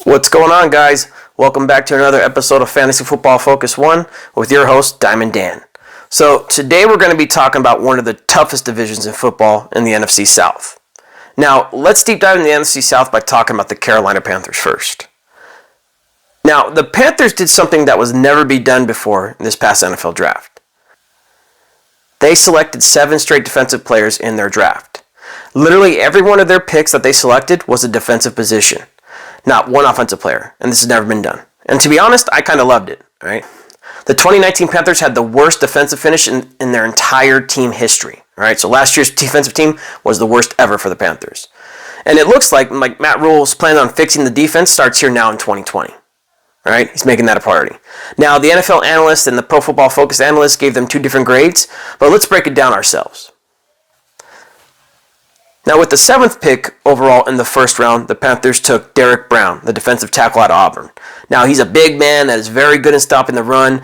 What's going on, guys? Welcome back to another episode of Fantasy Football Focus 1 with your host, Diamond Dan. So today we're going to be talking about one of the toughest divisions in football in the NFC South. Now, let's deep dive into the NFC South by talking about the Carolina Panthers first. Now, the Panthers did something that was never be done before in this past NFL draft. They selected 7 straight defensive players in their draft. Literally every one of their picks that they selected was a defensive position. Not one offensive player, and this has never been done. And to be honest, I kind of loved it, right? The 2019 Panthers had the worst defensive finish in their entire team history, right? So last year's defensive team was the worst ever for the Panthers. And it looks like Matt Rule's plan on fixing the defense starts here now in 2020, right? He's making that a priority. Now, the NFL analysts and the Pro Football Focus analysts gave them 2 different grades, but let's break it down ourselves. Now, with the 7th pick overall in the first round, the Panthers took Derrick Brown, the defensive tackle out of Auburn. Now, he's a big man that is very good in stopping the run.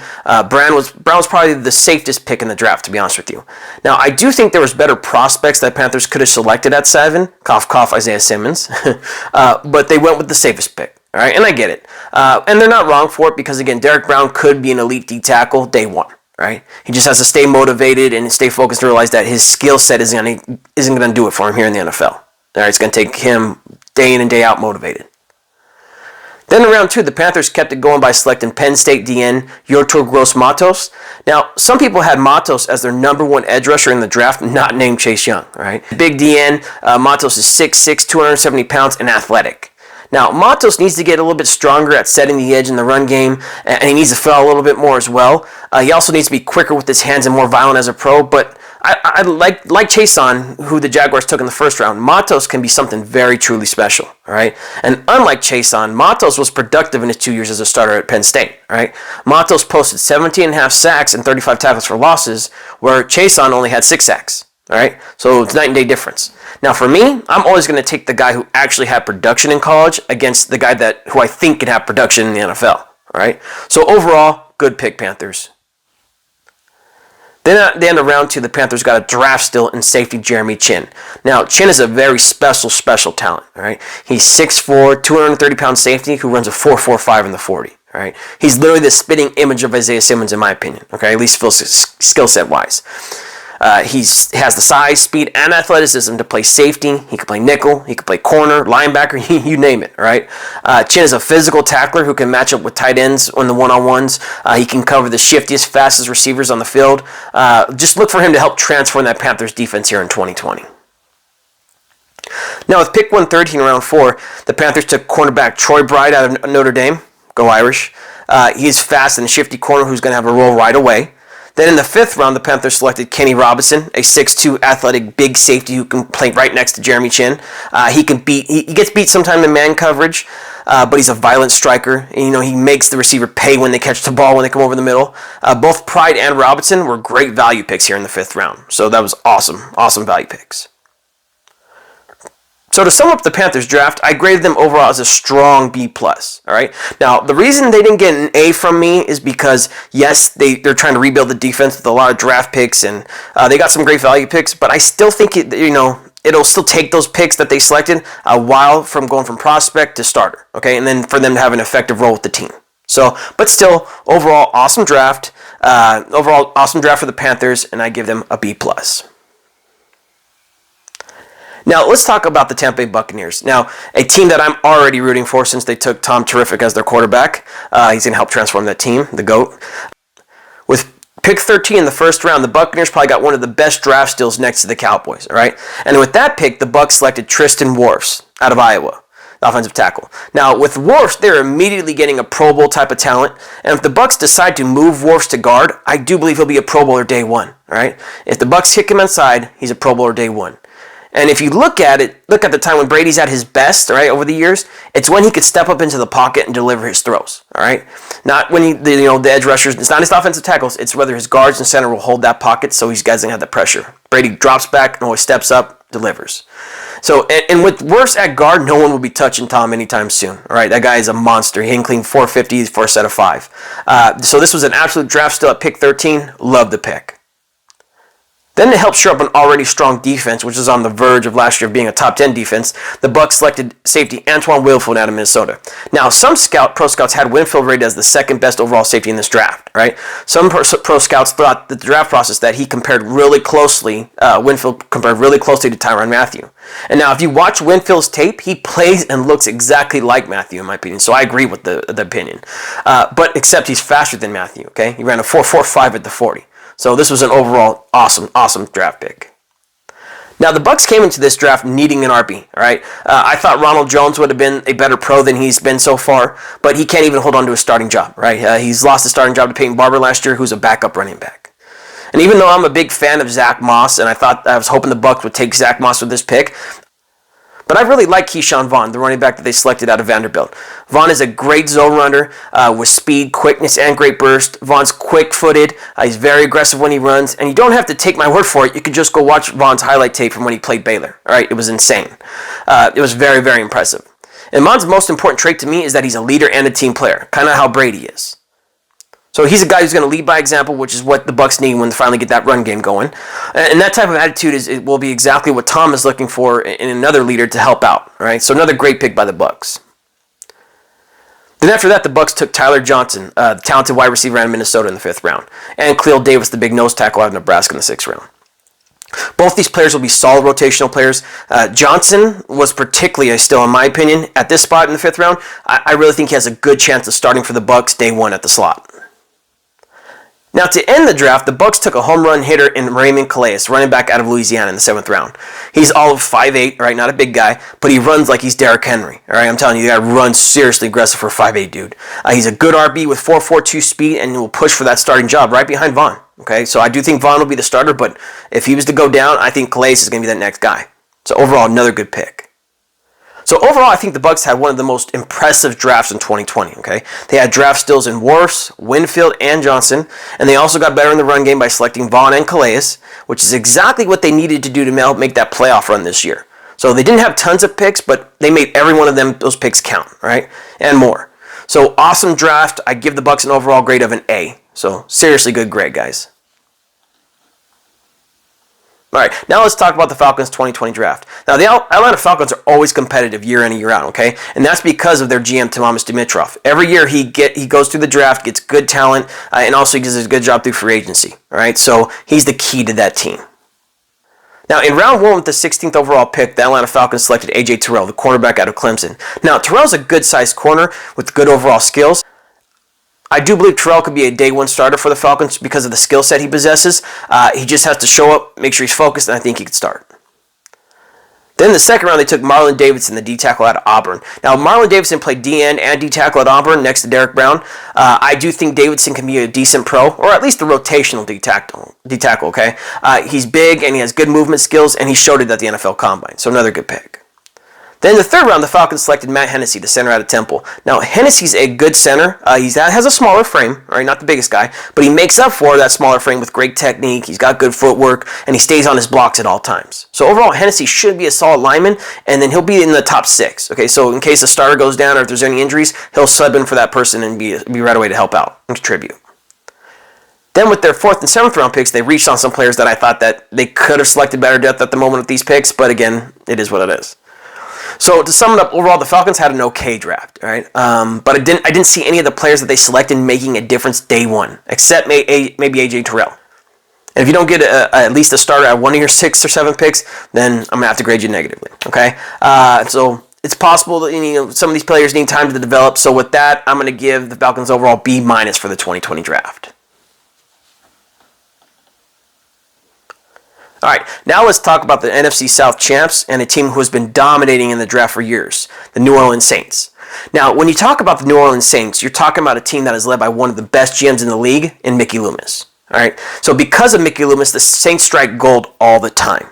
Brown was probably the safest pick in the draft, to be honest with you. Now, I do think there was better prospects that Panthers could have selected at 7. Cough, cough, Isaiah Simmons. But they went with the safest pick. All right, and I get it. And they're not wrong for it because, again, Derrick Brown could be an elite D tackle day one. Right? He just has to stay motivated and stay focused and realize that his skill set isn't going to do it for him here in the NFL. All right, it's going to take him day in and day out motivated. Then in round 2, the Panthers kept it going by selecting Penn State DN Yetur Gross-Matos. Now, some people had Matos as their number 1 edge rusher in the draft, not named Chase Young. Right? Big DN, Matos is 6'6", 270 pounds, and athletic. Now, Matos needs to get a little bit stronger at setting the edge in the run game, and he needs to fill out a little bit more as well. He also needs to be quicker with his hands and more violent as a pro, but I like Chason, who the Jaguars took in the first round. Matos can be something very truly special, all right? And unlike Chason, Matos was productive in his 2 years as a starter at Penn State, all right? Matos posted 17.5 sacks and 35 tackles for losses, where Chason only had 6 sacks. All right, so it's night and day difference. Now, for me, I'm always going to take the guy who actually had production in college against the guy who I think can have production in the NFL. All right, so overall, good pick, Panthers. Then at the end of round 2, the Panthers got a draft steal in safety Jeremy Chinn. Now, Chinn is a very special talent. All right, he's 6'4", 230-pound safety who runs a 4.45 in the 40. All right, he's literally the spitting image of Isaiah Simmons, in my opinion. Okay, at least skill set wise. He has the size, speed, and athleticism to play safety. He can play nickel. He can play corner, linebacker, you name it, all right? Chinn is a physical tackler who can match up with tight ends on the one-on-ones. He can cover the shiftiest, fastest receivers on the field. Just look for him to help transform that Panthers defense here in 2020. Now, with pick 113 in round 4, the Panthers took cornerback Troy Bright out of Notre Dame. Go Irish. He's fast and a shifty corner who's going to have a role right away. Then in the 5th round, the Panthers selected Kenny Robinson, a 6'2", athletic big safety who can play right next to Jeremy Chinn. He gets beat sometime in man coverage, but he's a violent striker. And, he makes the receiver pay when they catch the ball when they come over the middle. Both Pride and Robinson were great value picks here in the 5th round. So that was awesome value picks. So to sum up the Panthers draft, I graded them overall as a strong B+. All right. Now, the reason they didn't get an A from me is because, yes, they're trying to rebuild the defense with a lot of draft picks, and they got some great value picks, but I still think it'll still take those picks that they selected a while from going from prospect to starter, okay, and then for them to have an effective role with the team. So, but still, overall, awesome draft. Overall, awesome draft for the Panthers, and I give them a B+. Now, let's talk about the Tampa Bay Buccaneers. Now, a team that I'm already rooting for since they took Tom Terrific as their quarterback. He's going to help transform that team, the GOAT. With pick 13 in the first round, the Buccaneers probably got one of the best draft steals next to the Cowboys, all right? And with that pick, the Bucs selected Tristan Wirfs out of Iowa, the offensive tackle. Now, with Wirfs, they're immediately getting a Pro Bowl type of talent. And if the Bucs decide to move Wirfs to guard, I do believe he'll be a Pro Bowler day one, all right? If the Bucs kick him inside, he's a Pro Bowler day one. And if you look at the time when Brady's at his best, all right, over the years, it's when he could step up into the pocket and deliver his throws, all right? Not when the edge rushers, it's not his offensive tackles, it's whether his guards and center will hold that pocket so his guys don't have the pressure. Brady drops back and always steps up, delivers. So, and with Wirfs at guard, no one will be touching Tom anytime soon, all right? That guy is a monster. He can clean 450 for a set of 5. So this was an absolute draft steal at pick 13. Love the pick. Then to help shore up an already strong defense, which is on the verge of last year being a top 10 defense, the Bucs selected safety Antoine Winfield out of Minnesota. Now, some pro scouts had Winfield rated as the second best overall safety in this draft, right? Some pro scouts thought that the draft process that he compared really closely, Winfield compared really closely to Tyrann Mathieu. And now, if you watch Winfield's tape, he plays and looks exactly like Mathieu, in my opinion. So I agree with the opinion. But except he's faster than Mathieu, okay? He ran a 4.45 at the 40. So this was an overall awesome draft pick. Now, the Bucs came into this draft needing an RB, all right? I thought Ronald Jones would have been a better pro than he's been so far, but he can't even hold on to a starting job, right? He's lost his starting job to Peyton Barber last year, who's a backup running back. And even though I'm a big fan of Zach Moss, and I was hoping the Bucs would take Zach Moss with this pick, but I really like Keyshawn Vaughn, the running back that they selected out of Vanderbilt. Vaughn is a great zone runner with speed, quickness, and great burst. Vaughn's quick-footed. He's very aggressive when he runs. And you don't have to take my word for it. You can just go watch Vaughn's highlight tape from when he played Baylor. All right, it was insane. It was very, very impressive. And Vaughn's most important trait to me is that he's a leader and a team player, kind of how Brady is. So he's a guy who's going to lead by example, which is what the Bucs need when they finally get that run game going. And that type of attitude will be exactly what Tom is looking for in another leader to help out. Right? So another great pick by the Bucs. Then after that, the Bucs took Tyler Johnson, the talented wide receiver out of Minnesota in the 5th round, and Khalil Davis, the big nose tackle out of Nebraska in the 6th round. Both these players will be solid rotational players. Johnson was particularly, still in my opinion, at this spot in the 5th round, I really think he has a good chance of starting for the Bucs day one at the slot. Now, to end the draft, the Bucs took a home run hitter in Raymond Calais, running back out of Louisiana in the 7th round. He's all of 5'8", right? Not a big guy, but he runs like he's Derrick Henry. All right, I'm telling you, the guy runs seriously aggressive for a 5'8" dude. He's a good RB with 4.42 speed and will push for that starting job right behind Vaughn. Okay, so I do think Vaughn will be the starter, but if he was to go down, I think Calais is going to be that next guy. So overall, another good pick. So overall, I think the Bucs had one of the most impressive drafts in 2020, okay? They had draft steals in Wirfs, Winfield, and Johnson, and they also got better in the run game by selecting Vaughn and Calais, which is exactly what they needed to do to help make that playoff run this year. So they didn't have tons of picks, but they made every one of those picks count, right? And more. So awesome draft. I give the Bucs an overall grade of an A. So seriously good grade, guys. All right, now let's talk about the Falcons' 2020 draft. Now, the Atlanta Falcons are always competitive year in and year out, okay? And that's because of their GM, Thomas Dimitroff. Every year he goes through the draft, gets good talent, and also he does a good job through free agency, all right? So he's the key to that team. Now, in round one with the 16th overall pick, the Atlanta Falcons selected A.J. Terrell, the cornerback out of Clemson. Now, Terrell's a good-sized corner with good overall skills. I do believe Terrell could be a day one starter for the Falcons because of the skill set he possesses. He just has to show up, make sure he's focused, and I think he could start. Then in the 2nd round, they took Marlon Davidson, the D-tackle out of Auburn. Now, Marlon Davidson played D-end and D-tackle at Auburn next to Derrick Brown. I do think Davidson can be a decent pro, or at least a rotational D-tackle, okay? He's big, and he has good movement skills, and he showed it at the NFL Combine, so another good pick. Then in the 3rd round, the Falcons selected Matt Hennessy, the center out of Temple. Now, Hennessy's a good center. He has a smaller frame, right? Not the biggest guy, but he makes up for that smaller frame with great technique. He's got good footwork, and he stays on his blocks at all times. So overall, Hennessy should be a solid lineman, and then he'll be in the top 6. Okay, so in case a starter goes down or if there's any injuries, he'll sub in for that person and be right away to help out and contribute. Then with their 4th and 7th round picks, they reached on some players that I thought that they could have selected better depth at the moment with these picks, but again, it is what it is. So to sum it up, overall, the Falcons had an okay draft, all right? But I didn't see any of the players that they selected making a difference day one, except maybe A.J. Terrell. And if you don't get at least a starter at one of your 6th or 7th picks, then I'm going to have to grade you negatively, okay? So it's possible that some of these players need time to develop. So with that, I'm going to give the Falcons overall B- for the 2020 draft. All right, now let's talk about the NFC South champs and a team who has been dominating in the draft for years, the New Orleans Saints. Now, when you talk about the New Orleans Saints, you're talking about a team that is led by one of the best GMs in the league in Mickey Loomis. All right, so because of Mickey Loomis, the Saints strike gold all the time.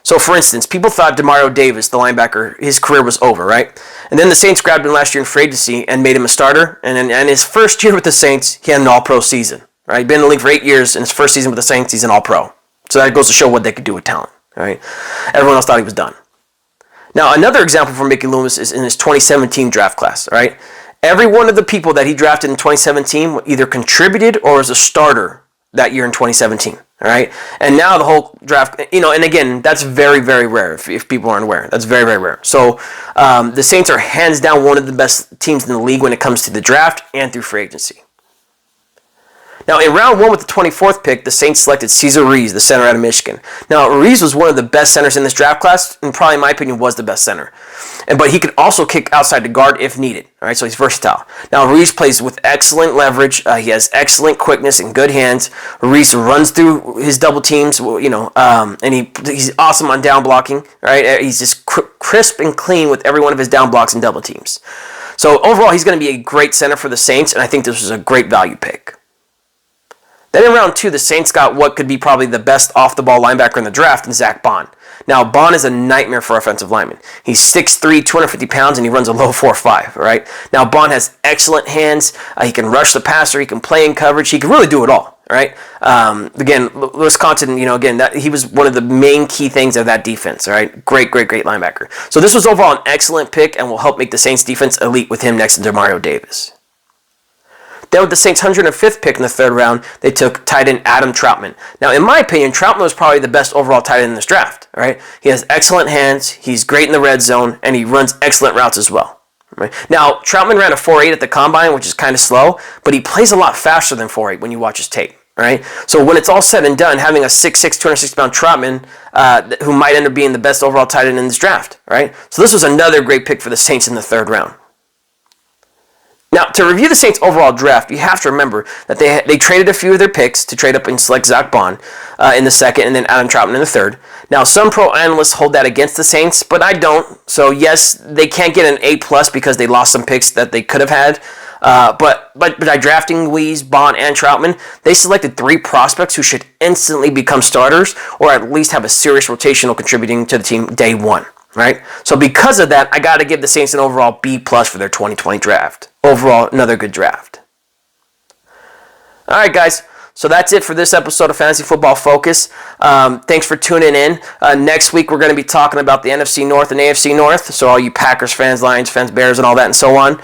So, for instance, people thought Demario Davis, the linebacker, his career was over, right? And then the Saints grabbed him last year in free agency and made him a starter. And in his first year with the Saints, he had an all-pro season. Right, he'd been in the league for 8 years. In his first season with the Saints, he's an all-pro. So that goes to show what they could do with talent. All right, everyone else thought he was done. Now, another example for Mickey Loomis is in his 2017 draft class. All right, every one of the people that he drafted in 2017 either contributed or was a starter that year in 2017. All right, and now the whole draft, and again, that's very, very rare. If people aren't aware, that's very, very rare. So the Saints are hands down one of the best teams in the league when it comes to the draft and through free agency. Now, in round 1 with the 24th pick, the Saints selected Cesar Ruiz, the center out of Michigan. Now, Ruiz was one of the best centers in this draft class, and probably, in my opinion, was the best center. But he could also kick outside the guard if needed. All right, so he's versatile. Now, Ruiz plays with excellent leverage. He has excellent quickness and good hands. Ruiz runs through his double teams, and he's awesome on down blocking. Right, he's just crisp and clean with every one of his down blocks and double teams. So overall, he's going to be a great center for the Saints, and I think this was a great value pick. Then in round 2, the Saints got what could be probably the best off-the-ball linebacker in the draft in Zach Bond. Now, Bond is a nightmare for offensive linemen. He's 6'3", 250 pounds, and he runs a low 4.5, right? Now, Bond has excellent hands. He can rush the passer. He can play in coverage. He can really do it all, right? Again, Wisconsin, he was one of the main key things of that defense, all right? Great linebacker. So this was overall an excellent pick and will help make the Saints defense elite with him next to Demario Davis. Then with the Saints' 105th pick in the 3rd round, they took tight end Adam Trautman. Now, in my opinion, Trautman was probably the best overall tight end in this draft. Right? He has excellent hands, he's great in the red zone, and he runs excellent routes as well. Right? Now, Trautman ran a 4.8 at the combine, which is kind of slow, but he plays a lot faster than 4.8 when you watch his tape. Right? So when it's all said and done, having a 6'6", 260-pound Trautman, who might end up being the best overall tight end in this draft. Right? So this was another great pick for the Saints in the 3rd round. Now, to review the Saints' overall draft, you have to remember that they traded a few of their picks to trade up and select Zach Bond in the 2nd and then Adam Trautman in the 3rd. Now, some pro analysts hold that against the Saints, but I don't. So, yes, they can't get an A+ because they lost some picks that they could have had. But by drafting Ruiz, Bond, and Trautman, they selected 3 prospects who should instantly become starters or at least have a serious rotational contributing to the team day 1. Right? So because of that, I got to give the Saints an overall B+ for their 2020 draft. Overall, another good draft. All right, guys. So that's it for this episode of Fantasy Football Focus. Thanks for tuning in. Next week, we're going to be talking about the NFC North and AFC North. So all you Packers fans, Lions fans, Bears, and all that and so on.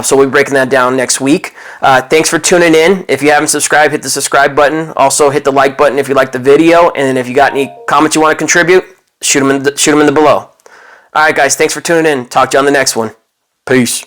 So we'll be breaking that down next week. Thanks for tuning in. If you haven't subscribed, hit the subscribe button. Also, hit the like button if you like the video. And if you got any comments you want to contribute, shoot them in the below. All right, guys. Thanks for tuning in. Talk to you on the next one. Peace.